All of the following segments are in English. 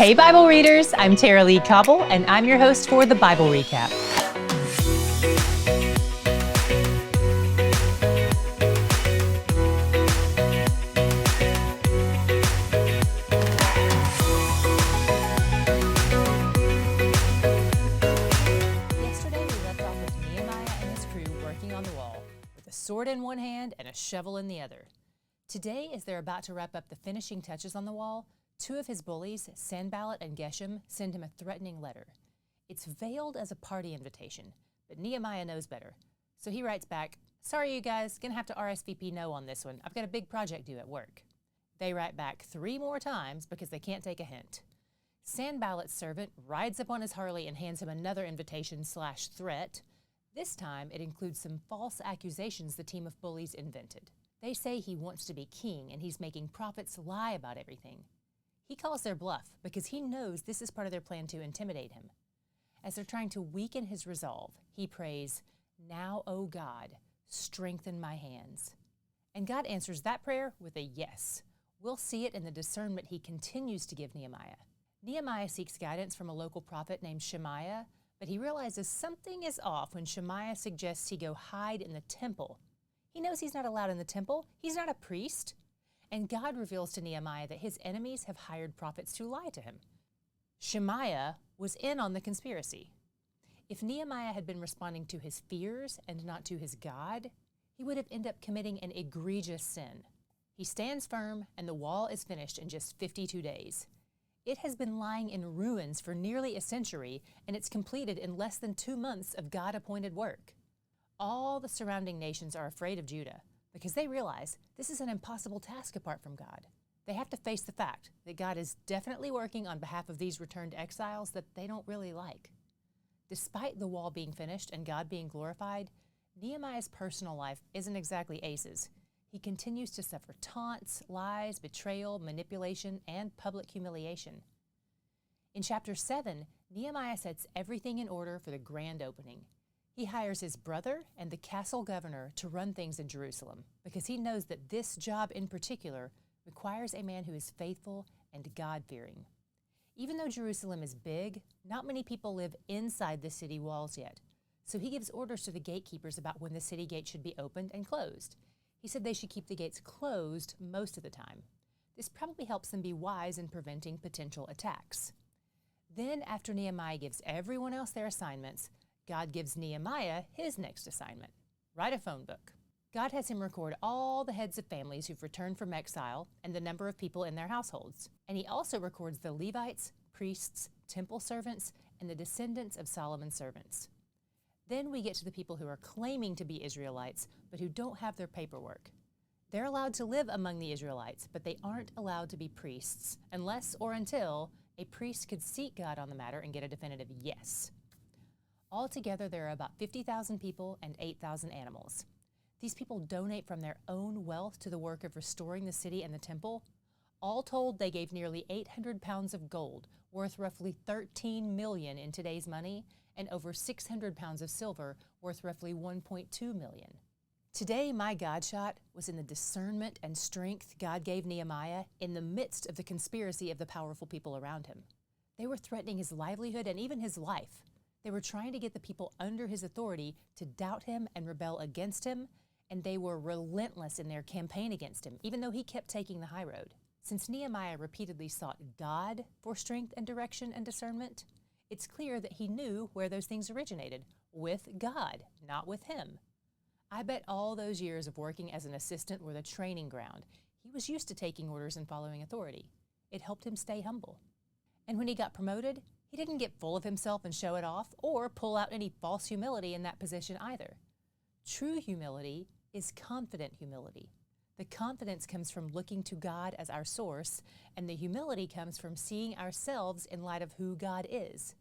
Hey Bible readers, I'm Tara Lee Cobble, and I'm your host for the Bible Recap. Yesterday we left off with Nehemiah and his crew working on the wall, with a sword in one hand and a shovel in the other. Today, as they're about to wrap up the finishing touches on the wall, two of his bullies, Sanballat and Geshem, send him a threatening letter. It's veiled as a party invitation, but Nehemiah knows better. So he writes back, "Sorry you guys, gonna have to RSVP no on this one. I've got a big project due at work." They write back 3 more times because they can't take a hint. Sanballat's servant rides up on his Harley and hands him another invitation/threat. This time, it includes some false accusations the team of bullies invented. They say he wants to be king and he's making prophets lie about everything. He calls their bluff because he knows this is part of their plan to intimidate him. As they're trying to weaken his resolve, he prays, "Now, O God, strengthen my hands." And God answers that prayer with a yes. We'll see it in the discernment he continues to give Nehemiah. Nehemiah seeks guidance from a local prophet named Shemaiah, but he realizes something is off when Shemaiah suggests he go hide in the temple. He knows he's not allowed in the temple. He's not a priest. And God reveals to Nehemiah that his enemies have hired prophets to lie to him. Shemaiah was in on the conspiracy. If Nehemiah had been responding to his fears and not to his God, he would have ended up committing an egregious sin. He stands firm, and the wall is finished in just 52 days. It has been lying in ruins for nearly a century, and it's completed in less than 2 months of God-appointed work. All the surrounding nations are afraid of Judah, because they realize this is an impossible task apart from God. They have to face the fact that God is definitely working on behalf of these returned exiles that they don't really like. Despite the wall being finished and God being glorified, Nehemiah's personal life isn't exactly aces. He continues to suffer taunts, lies, betrayal, manipulation, and public humiliation. In chapter 7, Nehemiah sets everything in order for the grand opening. He hires his brother and the castle governor to run things in Jerusalem because he knows that this job in particular requires a man who is faithful and God-fearing. Even though Jerusalem is big, not many people live inside the city walls yet. So he gives orders to the gatekeepers about when the city gate should be opened and closed. He said they should keep the gates closed most of the time. This probably helps them be wise in preventing potential attacks. Then, after Nehemiah gives everyone else their assignments, God gives Nehemiah his next assignment: write a phone book. God has him record all the heads of families who've returned from exile and the number of people in their households. And he also records the Levites, priests, temple servants, and the descendants of Solomon's servants. Then we get to the people who are claiming to be Israelites, but who don't have their paperwork. They're allowed to live among the Israelites, but they aren't allowed to be priests, unless or until a priest could seek God on the matter and get a definitive yes. Altogether, there are about 50,000 people and 8,000 animals. These people donate from their own wealth to the work of restoring the city and the temple. All told, they gave nearly 800 pounds of gold, worth roughly $13 million in today's money, and over 600 pounds of silver, worth roughly $1.2 million. Today, my God shot was in the discernment and strength God gave Nehemiah in the midst of the conspiracy of the powerful people around him. They were threatening his livelihood and even his life. They were trying to get the people under his authority to doubt him and rebel against him, and they were relentless in their campaign against him, even though he kept taking the high road. Since Nehemiah repeatedly sought God for strength and direction and discernment, it's clear that he knew where those things originated, with God, not with him. I bet all those years of working as an assistant were the training ground. He was used to taking orders and following authority. It helped him stay humble. And when he got promoted, he didn't get full of himself and show it off, or pull out any false humility in that position either. True humility is confident humility. The confidence comes from looking to God as our source, and the humility comes from seeing ourselves in light of who God is.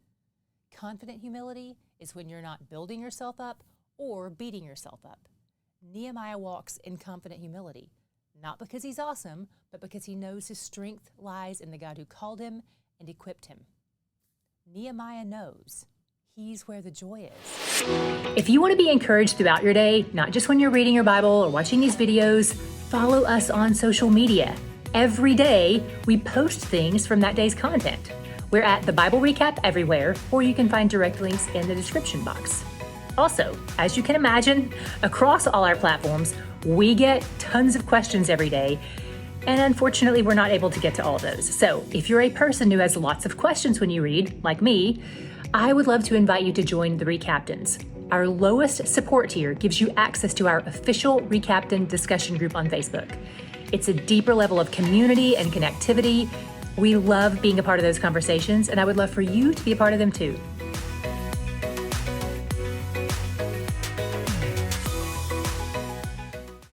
Confident humility is when you're not building yourself up or beating yourself up. Nehemiah walks in confident humility, not because he's awesome, but because he knows his strength lies in the God who called him and equipped him. Nehemiah knows he's where the joy is. If you want to be encouraged throughout your day, not just when you're reading your Bible or watching these videos, follow us on social media. Every day, we post things from that day's content. We're at the Bible Recap everywhere, or you can find direct links in the description box. Also, as you can imagine, across all our platforms, we get tons of questions every day, and unfortunately, we're not able to get to all those. So if you're a person who has lots of questions when you read, like me, I would love to invite you to join the RECAPtains. Our lowest support tier gives you access to our official RECAPtain discussion group on Facebook. It's a deeper level of community and connectivity. We love being a part of those conversations, and I would love for you to be a part of them too.